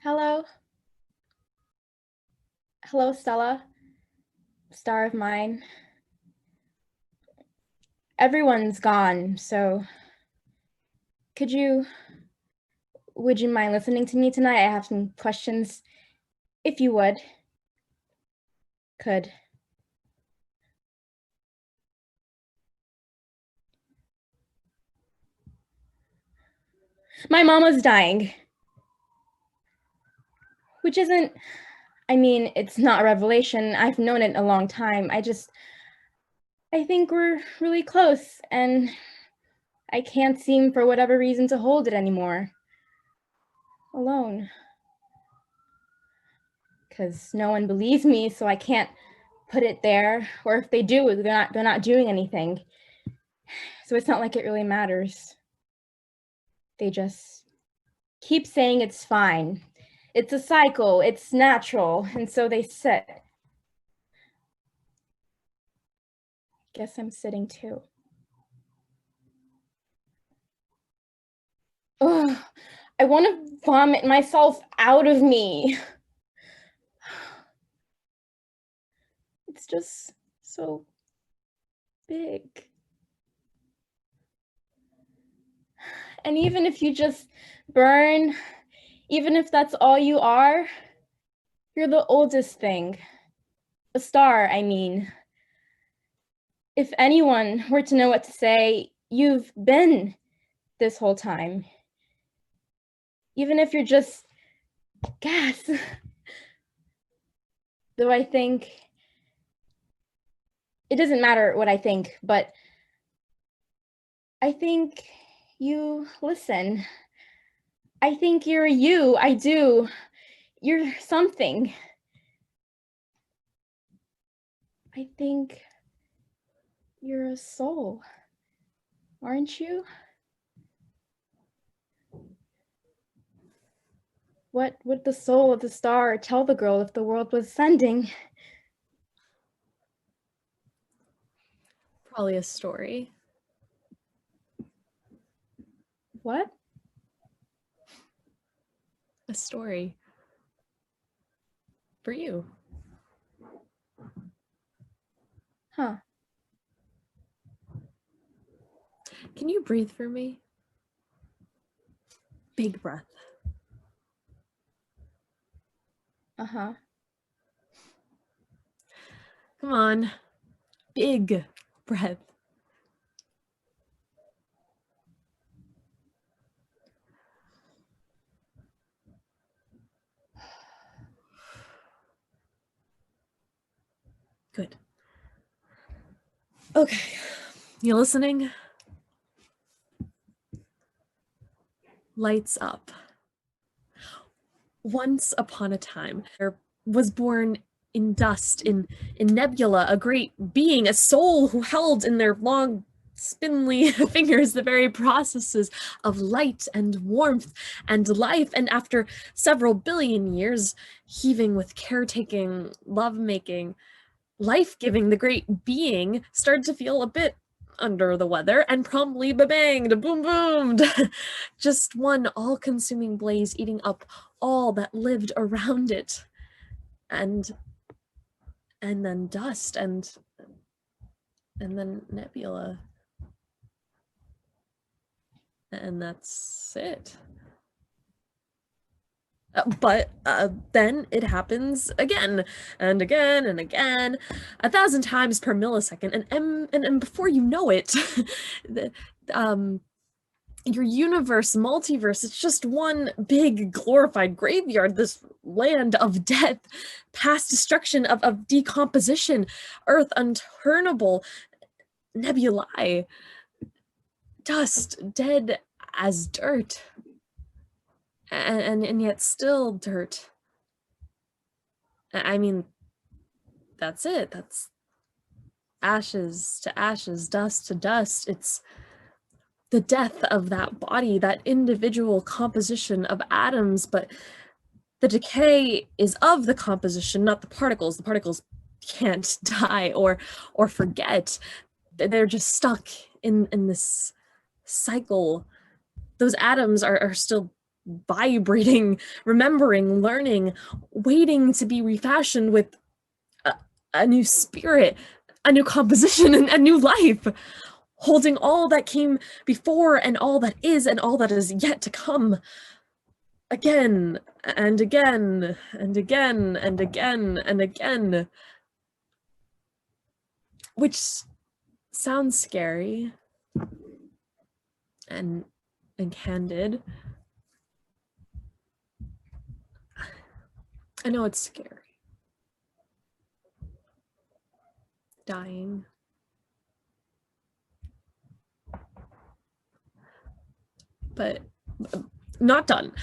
Hello? Hello, Stella? Star of mine. Everyone's gone, so would you mind listening to me tonight? I have some questions, if you would. Could. My mama's dying. Which isn't, it's not a revelation. I've known it a long time. I think we're really close, and I can't seem, for whatever reason, to hold it anymore. Alone. Because no one believes me, so I can't put it there. Or if they do, they're not doing anything. So it's not like it really matters. They just keep saying it's fine. It's a cycle, it's natural, and so they sit. Guess I'm sitting too. Ugh, I want to vomit myself out of me. It's just so big. And even if you just burn, even if that's all you are, you're the oldest thing. A star, I mean. If anyone were to know what to say, you've been this whole time. Even if you're just gas. Though I think it doesn't matter what I think, but I think you listen. I think you're a you. I do. You're something. I think you're a soul, aren't you? What would the soul of the star tell the girl if the world was sending? Probably a story. What? A story. For you. Huh. Can you breathe for me? Big breath. Uh-huh. Come on. Big breath. Good. Okay. You listening? Lights up. Once upon a time, there was born in dust, in nebula, a great being, a soul who held in their long, spindly fingers the very processes of light and warmth and life. And after several billion years, heaving with caretaking, lovemaking, life-giving, the great being started to feel a bit under the weather and promptly ba-banged, boom-boomed. Just one all-consuming blaze eating up all that lived around it. And then dust, and then nebula. And that's it. But then it happens again and again and again, 1,000 times per millisecond, and before you know it, your universe, multiverse, it's just one big glorified graveyard, this land of death, past destruction, of decomposition, Earth unturnable, nebulae, dust, dead as dirt. And yet still dirt. I mean, that's it. That's ashes to ashes, dust to dust. It's the death of that body, that individual composition of atoms, but the decay is of the composition, not the particles. The particles can't die or forget. They're just stuck in this cycle. Those atoms are still vibrating, remembering, learning, waiting to be refashioned with a new spirit, a new composition, and a new life, holding all that came before and all that is and all that is yet to come, again and again and again and again and again. Which sounds scary and candid. I know it's scary. Dying. But not done.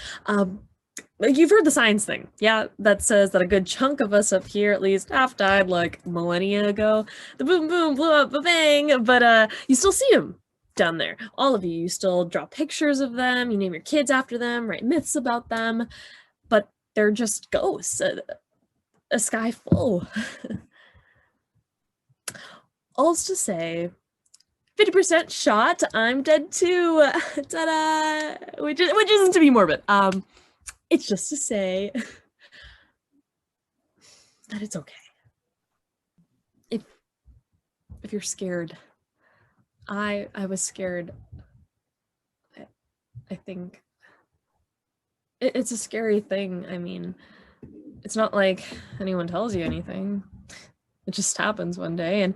You've heard the science thing, yeah, that says that a good chunk of us up here at least half died like millennia ago. The boom boom blew up, bang, but you still see them down there. All of you. You still draw pictures of them, you name your kids after them, write myths about them, but they're just ghosts, a sky full. All's to say, 50% shot, I'm dead too. Ta-da! Which isn't to be morbid. It's just to say that it's okay. If you're scared, I was scared. I think it's a scary thing. I mean, it's not like anyone tells you anything. It just happens one day, and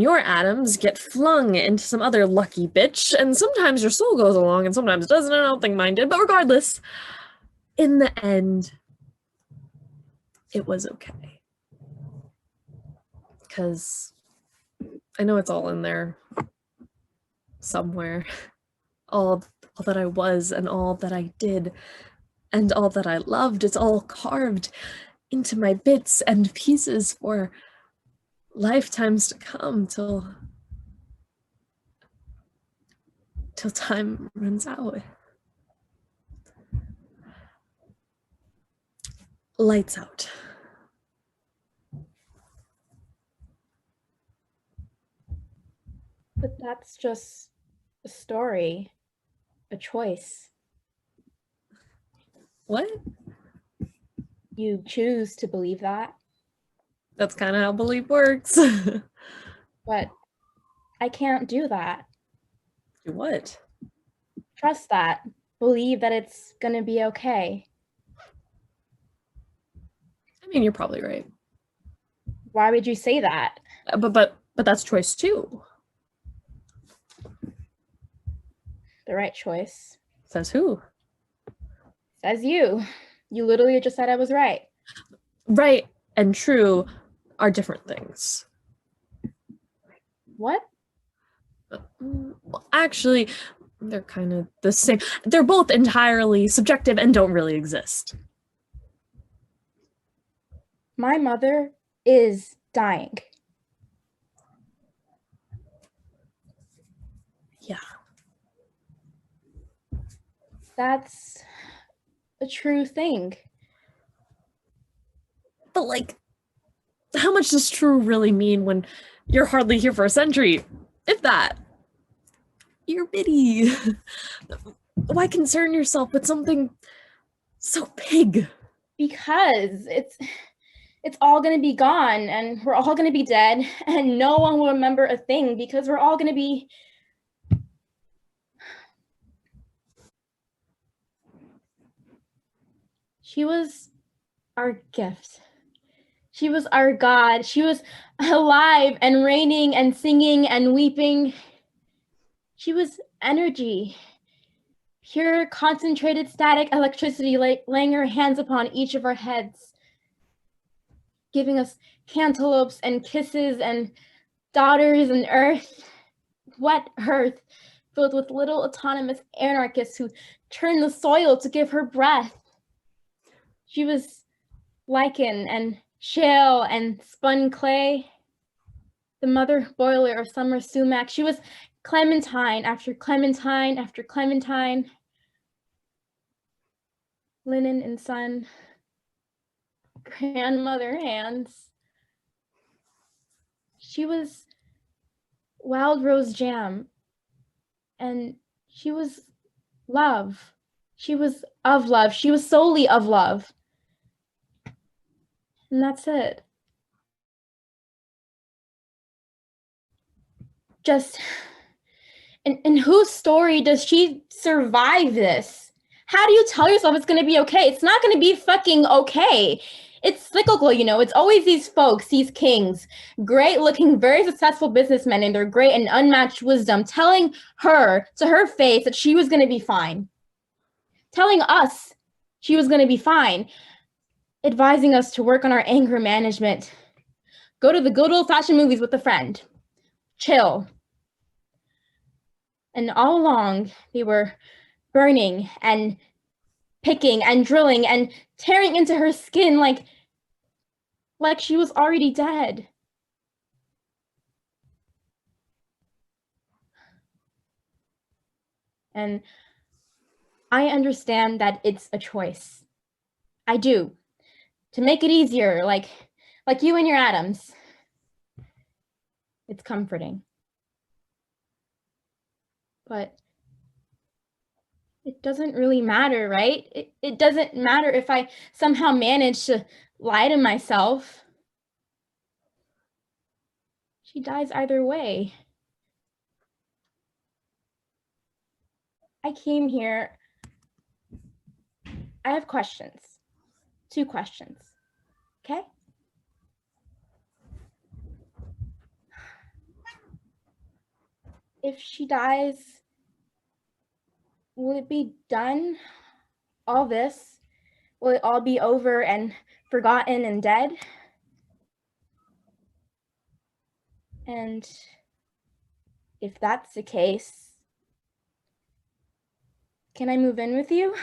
your atoms get flung into some other lucky bitch, and sometimes your soul goes along, and sometimes it doesn't. I don't think mine did, but regardless, in the end, it was okay. Because I know it's all in there somewhere. All that I was and all that I did and all that I loved, it's all carved into my bits and pieces for lifetimes to come, till time runs out. Lights out. But that's just a story, a choice. What? You choose to believe that. That's kind of how belief works. But I can't do that. Do what? Trust that. Believe that it's gonna be okay. I mean, you're probably right. Why would you say that? But that's choice too. The right choice. Says who? Says you. You literally just said I was right. Right and true are different things. What? Well, actually, they're kind of the same. They're both entirely subjective and don't really exist. My mother is dying. Yeah. That's a true thing. But like, how much does true really mean when you're hardly here for a century? If that. You're bitty. Why concern yourself with something so big? Because it's all gonna be gone, and we're all gonna be dead, and no one will remember a thing because we're all gonna be. She was our gift. She was our God. She was alive and reigning and singing and weeping. She was energy. Pure, concentrated, static electricity, laying her hands upon each of our heads, giving us cantaloupes and kisses and daughters and earth, wet earth, filled with little autonomous anarchists who turned the soil to give her breath. She was lichen and shale and spun clay, the mother boiler of summer sumac. She was clementine after clementine after clementine, linen and sun, grandmother hands. She was wild rose jam, and she was love. She was of love. She was solely of love. And that's it. Just, in whose story does she survive this? How do you tell yourself it's gonna be okay? It's not gonna be fucking okay. It's cyclical, you know. It's always these folks, these kings, great looking, very successful businessmen in their great and unmatched wisdom, telling her to her face that she was gonna be fine. Telling us she was gonna be fine. Advising us to work on our anger management. Go to the good old fashioned movies with a friend. Chill. And all along, they were burning and picking and drilling and tearing into her skin like she was already dead. And I understand that it's a choice. I do. To make it easier, like you and your atoms. It's comforting. But it doesn't really matter, right? It doesn't matter if I somehow manage to lie to myself. She dies either way. I came here. I have questions. 2 questions. Okay? If she dies, will it be done? All this? Will it all be over and forgotten and dead? And if that's the case, can I move in with you?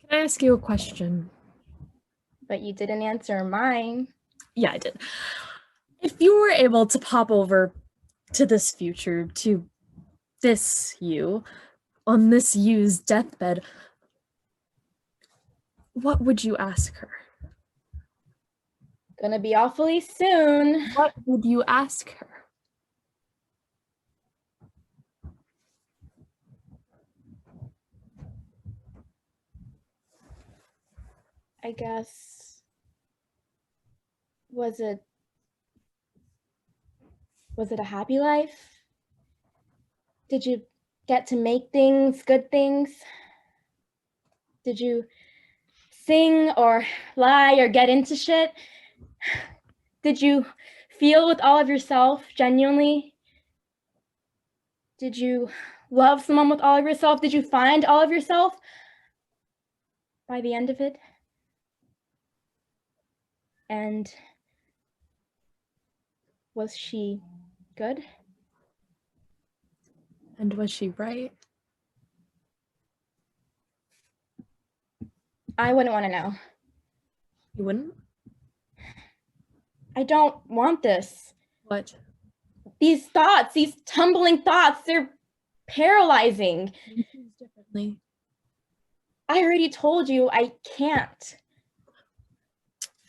Can I ask you a question? But you didn't answer mine. Yeah, I did. If you were able to pop over to this future, to this you, on this you's deathbed, what would you ask her? Gonna be awfully soon. What would you ask her? I guess, was it a happy life? Did you get to make things, good things? Did you sing or lie or get into shit? Did you feel with all of yourself genuinely? Did you love someone with all of yourself? Did you find all of yourself by the end of it? And was she good? And was she right? I wouldn't want to know. You wouldn't? I don't want this. What? These thoughts, these tumbling thoughts, they're paralyzing. You choose differently. I already told you I can't.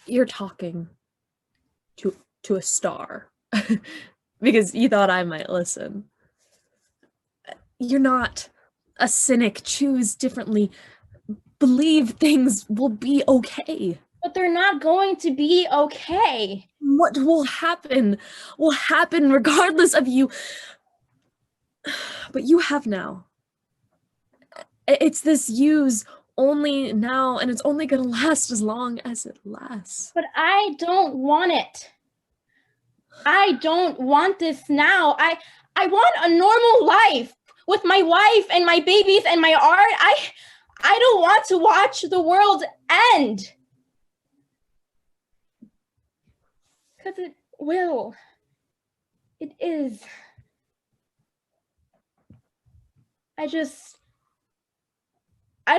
You're talking to a star because you thought I might listen. You're not a cynic. Choose differently. Believe things will be okay. But they're not going to be okay. What will happen regardless of you. But you have now. It's this use only now, and it's only gonna last as long as it lasts. But I don't want it. I don't want this now. I want a normal life with my wife and my babies and my art. I don't want to watch the world end. Because it will. It is. I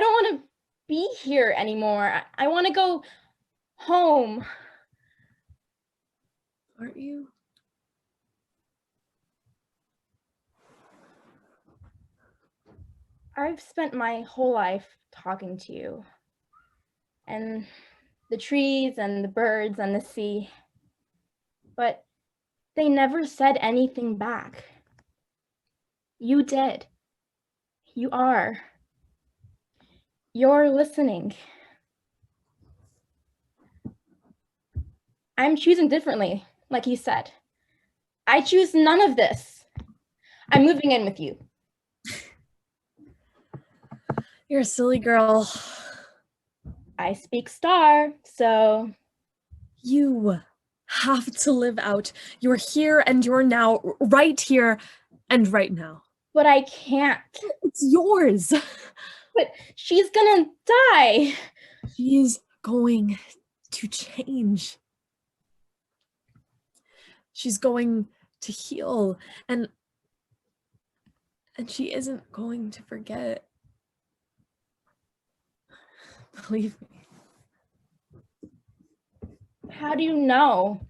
don't want to be here anymore. I want to go home. Aren't you? I've spent my whole life talking to you. And the trees and the birds and the sea. But they never said anything back. You did. You are. You're listening. I'm choosing differently, like you said. I choose none of this. I'm moving in with you. You're a silly girl. I speak star, so You have to live out your here and your now, right here and right now. but I can't. It's yours. But she's gonna die. She's going to change. She's going to heal, and she isn't going to forget. Believe me. How do you know?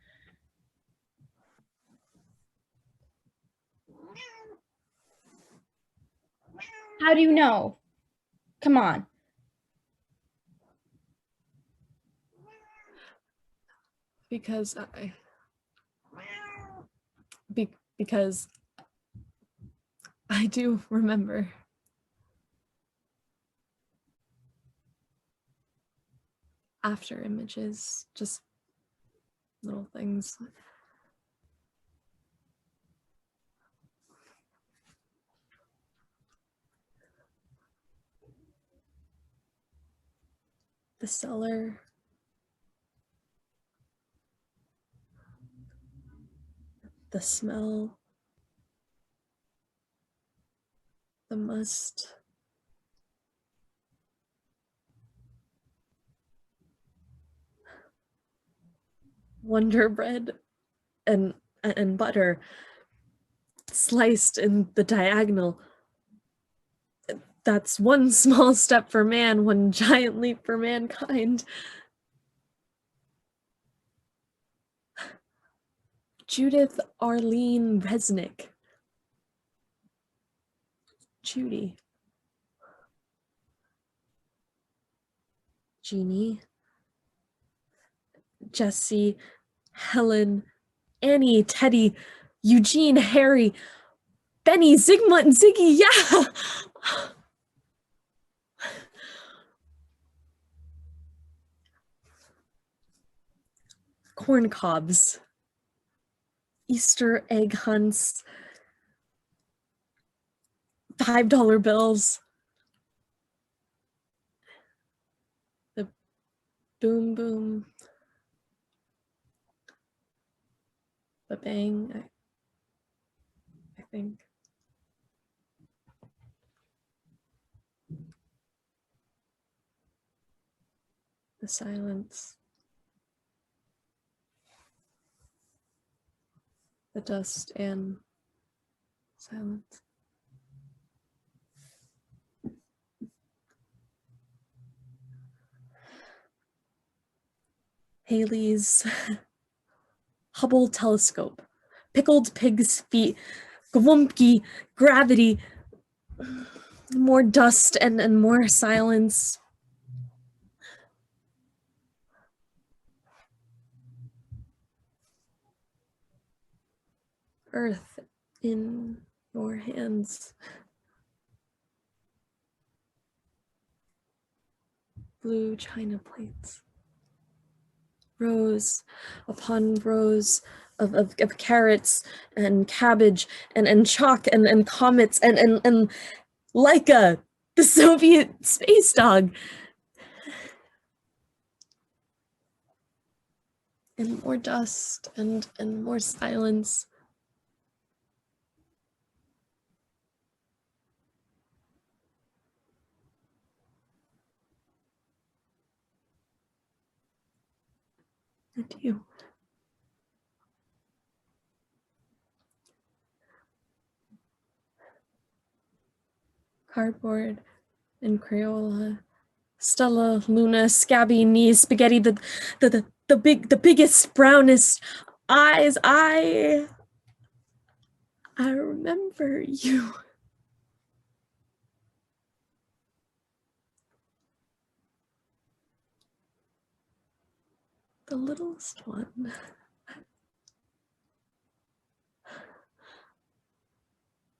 How do you know? Come on. Because because I do remember. After images, just little things. The cellar. The smell. The must. Wonder bread and butter sliced in the diagonal. That's one small step for man, one giant leap for mankind. Judith Arlene Resnick. Judy. Jeannie. Jessie. Helen. Annie. Teddy. Eugene. Harry. Benny. Zygmunt and Ziggy. Yeah! Corn cobs. Easter egg hunts. $5 bills. The boom boom. The bang, I think. The silence. The dust and silence. Haley's Hubble telescope. Pickled pig's feet. Gwumpy gravity. More dust and more silence. Earth in your hands. Blue china plates. Rows upon rows of carrots and cabbage and chalk and comets and Laika, the Soviet space dog. And more dust and more silence. And you. Cardboard and Crayola. Stella, Luna, Scabby, knees, spaghetti, the biggest, brownest eyes. I remember you. The littlest one.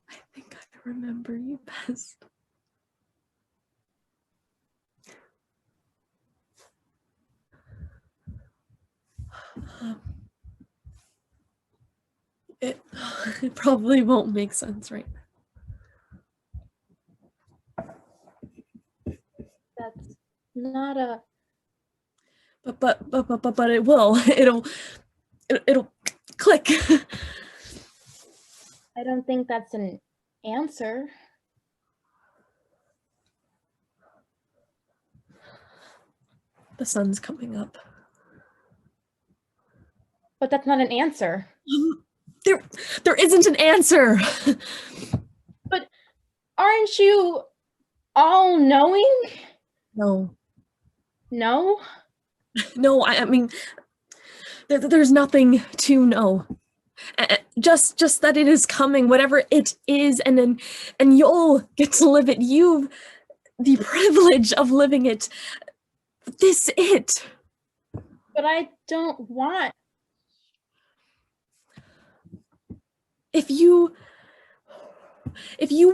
I think I remember you best. It probably won't make sense right now. That's not a... But it will. It'll click. I don't think that's an answer. The sun's coming up. But that's not an answer. There isn't an answer. But aren't you all-knowing? No. No? No, I mean, there's nothing to know. Just that it is coming, whatever it is, and you'll get to live it. You've the privilege of living it. This it. But I don't want... If you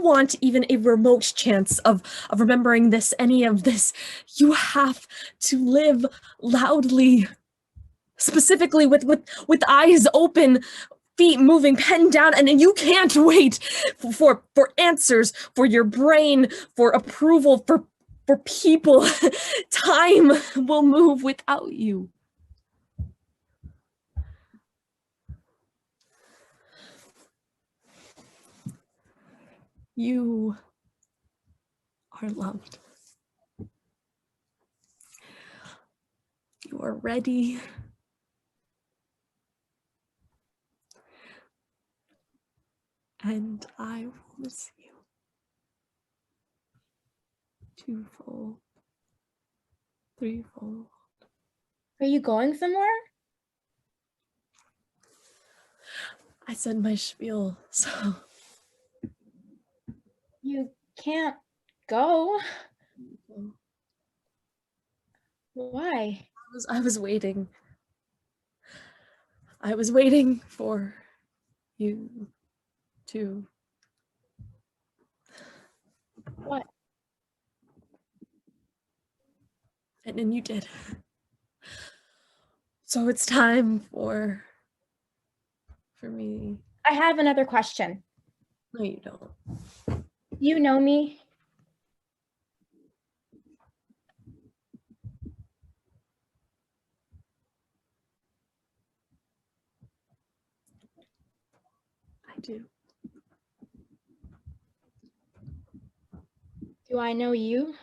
want even a remote chance of remembering this, any of this, you have to live loudly, specifically with eyes open, feet moving, pen down, and you can't wait for answers, for your brain, for approval, for people. Time will move without you. You are loved. You are ready. And I will miss you. Twofold. Threefold. Are you going somewhere? I said my spiel, so... You can't go. Why? I was waiting. I was waiting for you to... What? And then you did. So it's time for me. I have another question. No, you don't. You know me? I do. Do I know you?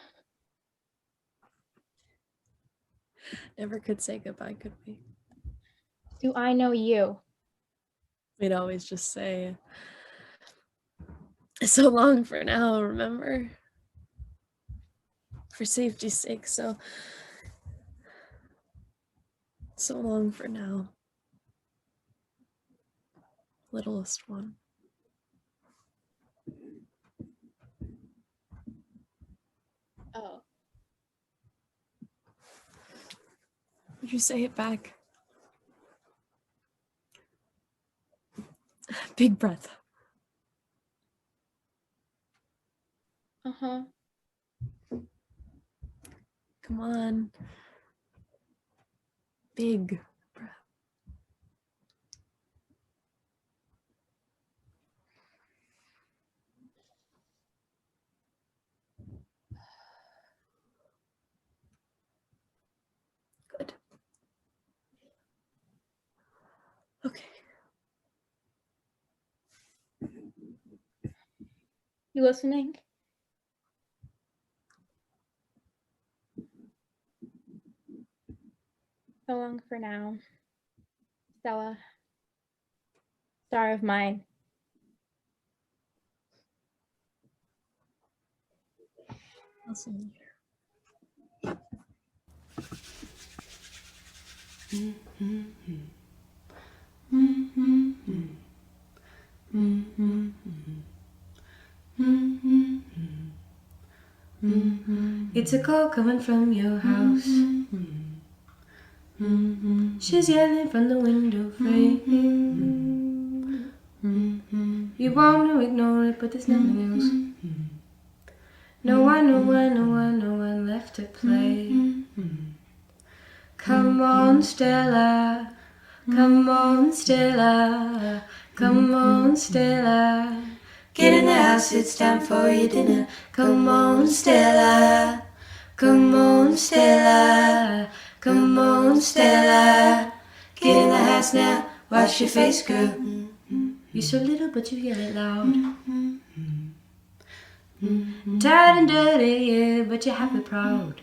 Never could say goodbye, could we? Do I know you? We'd always just say, so long for now, remember? For safety's sake, so long for now. Littlest one. Oh. Would you say it back? Big breath. Uh-huh. Come on. Big breath. Good. Okay. You listening? So long for now. Stella. Star of mine. I'll see you later. It's a call coming from your house. She's yelling from the window frame. You You want to ignore it, but there's nothing else. No one left to play. Come on, Stella. Come on, Stella. Come on, Stella. Get in the house, it's time for your dinner. Come on, Stella. Come on, Stella. Come on, Stella. Get in the house now, wash your face, girl. You're so little, but you yell it loud. Tired and dirty, yeah, but you're happy, proud.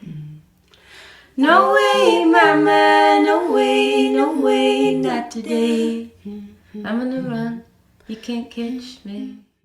No way, mama, no way, not today. I'm on the run, you can't catch me.